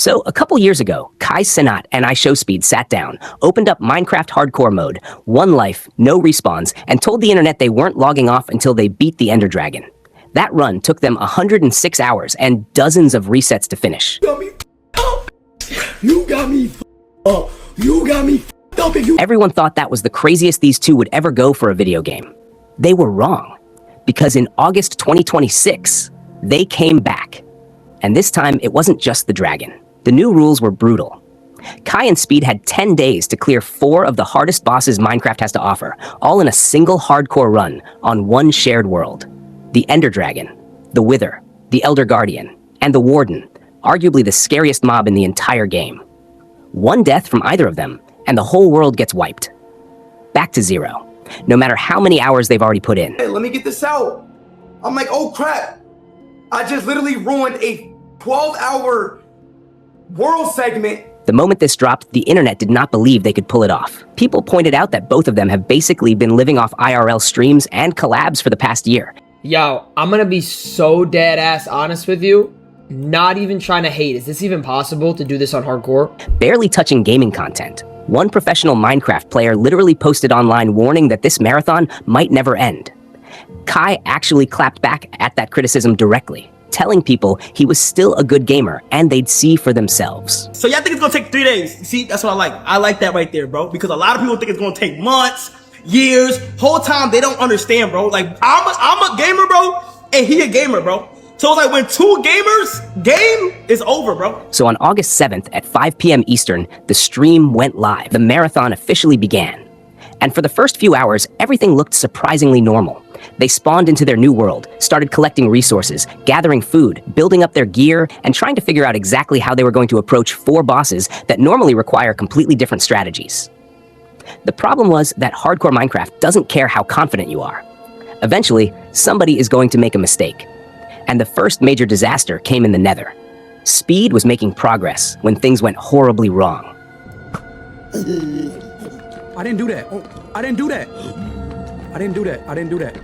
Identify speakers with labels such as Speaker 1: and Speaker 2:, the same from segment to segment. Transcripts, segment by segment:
Speaker 1: So, a couple years ago, Cenat and IShowSpeed sat down, opened up Minecraft Hardcore mode, one life, no respawns, and told the internet they weren't logging off until they beat the Ender Dragon. That run took them 106 hours and dozens of resets to finish.
Speaker 2: You got me up. You got me up.
Speaker 1: Everyone thought that was the craziest these two would ever go for a video game. They were wrong, because in August 2026, they came back. And this time, it wasn't just the dragon. The new rules were brutal. Kai and Speed had 10 days to clear 4 of the hardest bosses Minecraft has to offer, all in a single hardcore run on one shared world. The Ender Dragon, the Wither, the Elder Guardian, and the Warden, arguably the scariest mob in the entire game. One death from either of them, and the whole world gets wiped. Back to zero, no matter how many hours they've already put in.
Speaker 2: Hey, let me get this out. I'm like, oh crap. I just literally ruined a 12-hour world segment.
Speaker 1: The moment this dropped, the internet did not believe they could pull it off. People pointed out that both of them have basically been living off IRL streams and collabs for the past year.
Speaker 3: Yo, I'm gonna be so dead ass honest with you. Not even trying to hate. Is this even possible to do this on hardcore?
Speaker 1: Barely touching gaming content. One professional Minecraft player literally posted online warning that this marathon might never end. Kai actually clapped back at that criticism directly, telling people he was still a good gamer and they'd see for themselves.
Speaker 4: So y'all think it's gonna take 3 days? See, that's what I like. I like that right there, bro. Because a lot of people think it's gonna take months, years, whole time. They don't understand, bro. Like, I'm a gamer, bro, and he a gamer, bro. So it's like when two gamers game, it's over, bro.
Speaker 1: So on August 7th at 5 p.m. Eastern, the stream went live. The marathon officially began. And for the first few hours, everything looked surprisingly normal. They spawned into their new world, started collecting resources, gathering food, building up their gear, and trying to figure out exactly how they were going to approach 4 bosses that normally require completely different strategies. The problem was that hardcore Minecraft doesn't care how confident you are. Eventually, somebody is going to make a mistake. And the first major disaster came in the Nether. Speed was making progress when things went horribly wrong.
Speaker 5: I didn't do that. Oh, I didn't do that. I didn't do that. I didn't do that.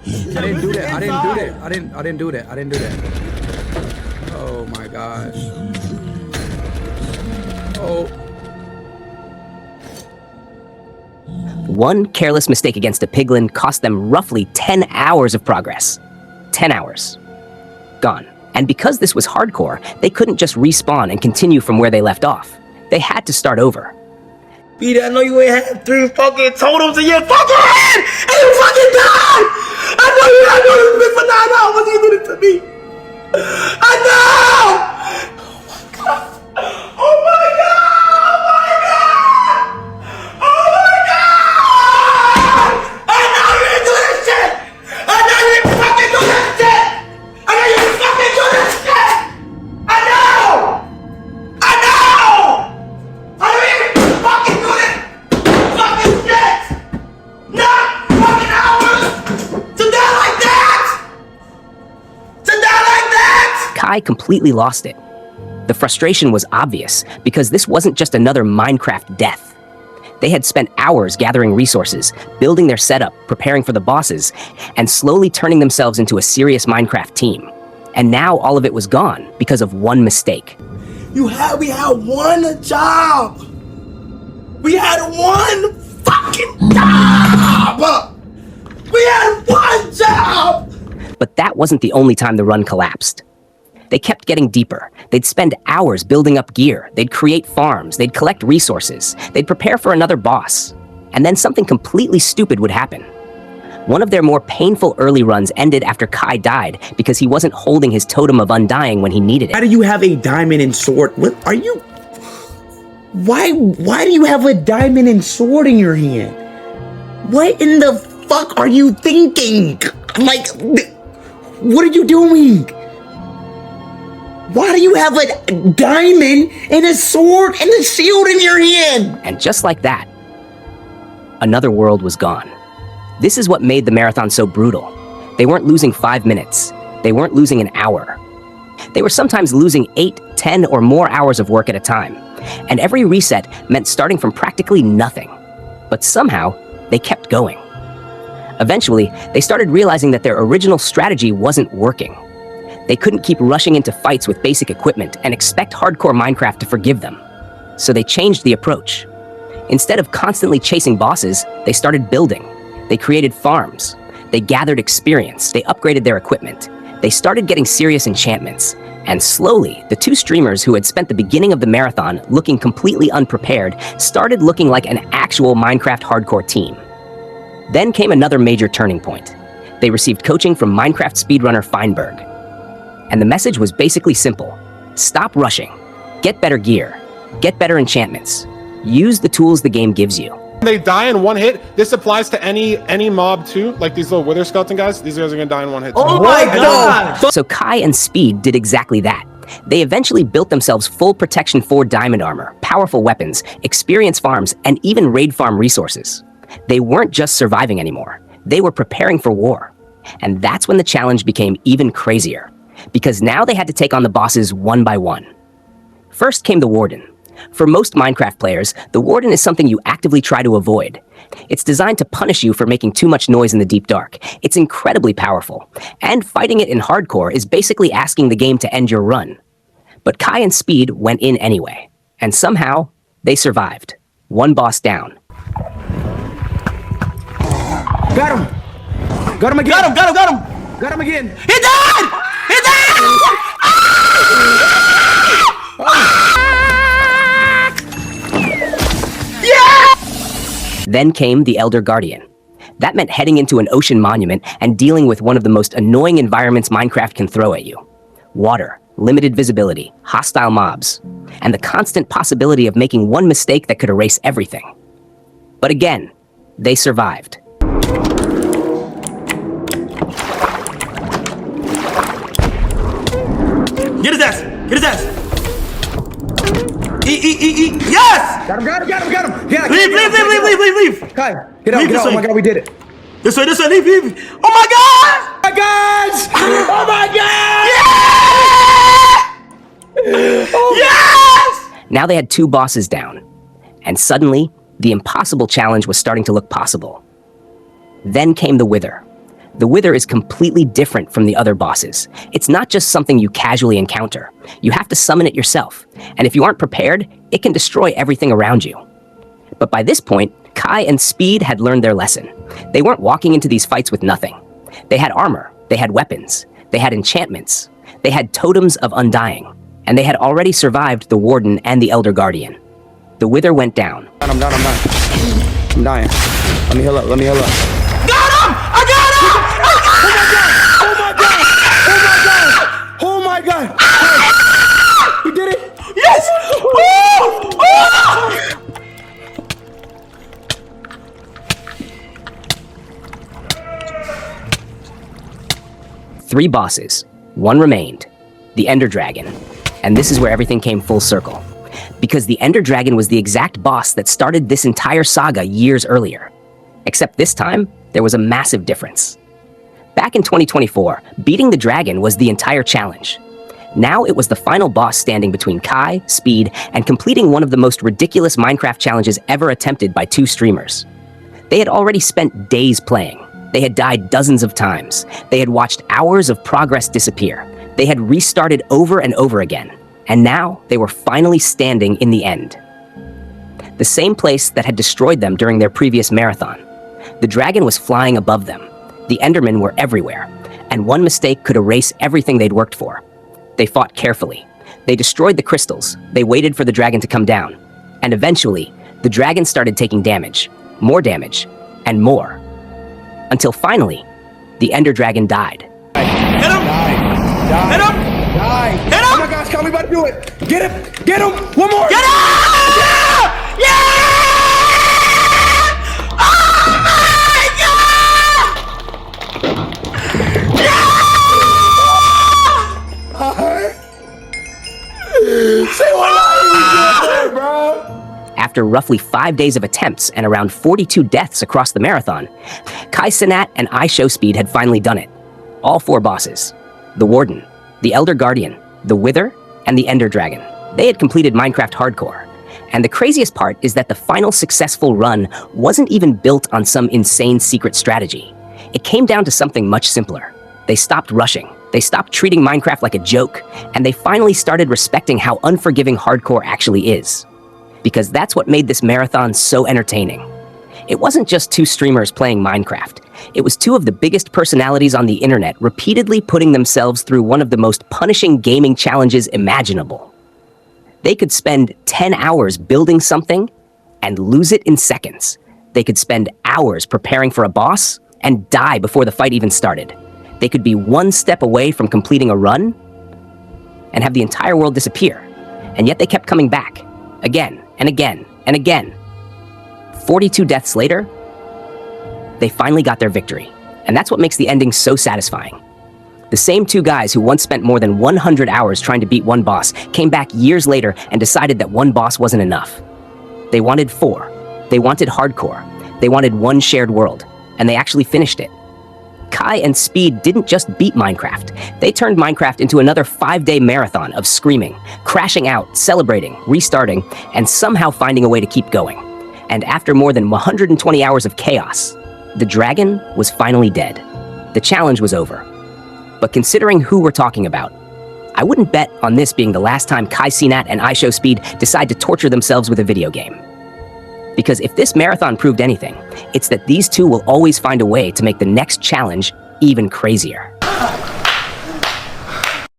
Speaker 5: I didn't do that. I didn't do that. I didn't do that. I didn't do that. Oh my gosh. Oh.
Speaker 1: One careless mistake against a piglin cost them roughly 10 hours of progress. 10 hours. Gone. And because this was hardcore, they couldn't just respawn and continue from where they left off. They had to start over.
Speaker 4: Peter, I know you ain't had 3 fucking totems in your fucking head, and you fucking died! I know you've been for 9 hours, you did it to me! I know! Oh my god! Oh my god! Oh my god! Oh my god! I know you didn't do that shit! I know you didn't fucking do that shit! I know you didn't fucking do that shit! I know! I know! I know you didn't fucking do that fucking shit! Not fucking hours! To die like that! To die like that!
Speaker 1: Kai completely lost it. The frustration was obvious because this wasn't just another Minecraft death. They had spent hours gathering resources, building their setup, preparing for the bosses, and slowly turning themselves into a serious Minecraft team. And now all of it was gone because of one mistake.
Speaker 4: We had one job! We had one fucking job! We had one job!
Speaker 1: But that wasn't the only time the run collapsed. They kept getting deeper. They'd spend hours building up gear. They'd create farms. They'd collect resources. They'd prepare for another boss. And then something completely stupid would happen. One of their more painful early runs ended after Kai died because he wasn't holding his totem of undying when he needed it.
Speaker 4: Why do you have a diamond and sword? What are you? Why do you have a diamond and sword in your hand? What in the fuck are you thinking? Like, what are you doing? Why do you have a diamond and a sword and a shield in your hand?
Speaker 1: And just like that, another world was gone. This is what made the marathon so brutal. They weren't losing 5 minutes. They weren't losing an hour. They were sometimes losing 8, 10, or more hours of work at a time. And every reset meant starting from practically nothing. But somehow, they kept going. Eventually, they started realizing that their original strategy wasn't working. They couldn't keep rushing into fights with basic equipment and expect hardcore Minecraft to forgive them. So they changed the approach. Instead of constantly chasing bosses, they started building. They created farms. They gathered experience. They upgraded their equipment. They started getting serious enchantments. And slowly, the two streamers who had spent the beginning of the marathon looking completely unprepared started looking like an actual Minecraft hardcore team. Then came another major turning point. They received coaching from Minecraft speedrunner Feinberg. And the message was basically simple. Stop rushing. Get better gear. Get better enchantments. Use the tools the game gives you.
Speaker 6: They die in one hit. This applies to any mob too, like these little wither skeleton guys. These guys are gonna die in one hit too.
Speaker 2: Oh my god!
Speaker 1: So Kai and Speed did exactly that. They eventually built themselves full Protection 4 diamond armor, powerful weapons, experience farms, and even raid farm resources. They weren't just surviving anymore. They were preparing for war. And that's when the challenge became even crazier, because now they had to take on the bosses one by one. First came the Warden. For most Minecraft players, the Warden is something you actively try to avoid. It's designed to punish you for making too much noise in the deep dark. It's incredibly powerful, and fighting it in hardcore is basically asking the game to end your run. But Kai and Speed went in anyway, and somehow, they survived. One boss down.
Speaker 2: Got him! Got him again!
Speaker 4: Got him, got him, got him!
Speaker 2: Got him again!
Speaker 4: He died! He died!
Speaker 1: Then came the Elder Guardian. That meant heading into an ocean monument and dealing with one of the most annoying environments Minecraft can throw at you. Water, limited visibility, hostile mobs, and the constant possibility of making one mistake that could erase everything. But again, they survived.
Speaker 4: Get his ass! Get his ass! Eat! Yes!
Speaker 2: Got him! Got him! Yeah,
Speaker 4: Leave!
Speaker 2: Kai, get out!
Speaker 4: Leave this
Speaker 2: Oh
Speaker 4: way.
Speaker 2: my god, we did it!
Speaker 4: This way, leave! Oh my god!
Speaker 2: Oh my god! Oh my god!
Speaker 4: Yes!
Speaker 1: Now they had two bosses down, and suddenly, the impossible challenge was starting to look possible. Then came the Wither. The Wither is completely different from the other bosses. It's not just something you casually encounter. You have to summon it yourself, and if you aren't prepared, it can destroy everything around you. But by this point, Kai and Speed had learned their lesson. They weren't walking into these fights with nothing. They had armor, they had weapons, they had enchantments, they had totems of undying, and they had already survived the Warden and the Elder Guardian. The Wither went down.
Speaker 2: I'm dying. Let me heal up.
Speaker 4: Got him! I got him!
Speaker 2: Oh my god! We did it!
Speaker 4: Yes! Oh!
Speaker 1: 3 bosses. 1 remained. The Ender Dragon. And this is where everything came full circle. Because the Ender Dragon was the exact boss that started this entire saga years earlier. Except this time, there was a massive difference. Back in 2024, beating the dragon was the entire challenge. Now it was the final boss standing between Kai, Speed, and completing one of the most ridiculous Minecraft challenges ever attempted by 2 streamers. They had already spent days playing. They had died dozens of times. They had watched hours of progress disappear. They had restarted over and over again. And now they were finally standing in the end. The same place that had destroyed them during their previous marathon. The dragon was flying above them. The Endermen were everywhere. And one mistake could erase everything they'd worked for. They fought carefully. They destroyed the crystals. They waited for the dragon to come down. And eventually, the dragon started taking damage. More damage. And more. Until finally, the Ender Dragon died.
Speaker 4: Hit him!
Speaker 2: Die.
Speaker 4: Hit him!
Speaker 2: Die.
Speaker 4: Hit him!
Speaker 2: Oh my gosh, Kai, we about to do it! Get him! Get him! One more!
Speaker 4: Get him! Yeah! Oh my god!
Speaker 2: Say what I bro!
Speaker 1: After roughly 5 days of attempts and around 42 deaths across the marathon, Cenat and IShowSpeed had finally done it. All 4 bosses. The Warden, the Elder Guardian, the Wither, and the Ender Dragon. They had completed Minecraft Hardcore. And the craziest part is that the final successful run wasn't even built on some insane secret strategy. It came down to something much simpler. They stopped rushing. They stopped treating Minecraft like a joke, and they finally started respecting how unforgiving hardcore actually is. Because that's what made this marathon so entertaining. It wasn't just two streamers playing Minecraft. It was two of the biggest personalities on the internet repeatedly putting themselves through one of the most punishing gaming challenges imaginable. They could spend 10 hours building something and lose it in seconds. They could spend hours preparing for a boss and die before the fight even started. They could be one step away from completing a run and have the entire world disappear. And yet they kept coming back, again and again and again. 42 deaths later, they finally got their victory. And that's what makes the ending so satisfying. The same two guys who once spent more than 100 hours trying to beat one boss came back years later and decided that one boss wasn't enough. They wanted 4. They wanted hardcore. They wanted one shared world. And they actually finished it. Kai and Speed didn't just beat Minecraft. They turned Minecraft into another 5-day marathon of screaming, crashing out, celebrating, restarting, and somehow finding a way to keep going. And after more than 120 hours of chaos, the dragon was finally dead. The challenge was over. But considering who we're talking about, I wouldn't bet on this being the last time Cenat and IShowSpeed decide to torture themselves with a video game. Because if this marathon proved anything, it's that these two will always find a way to make the next challenge even crazier.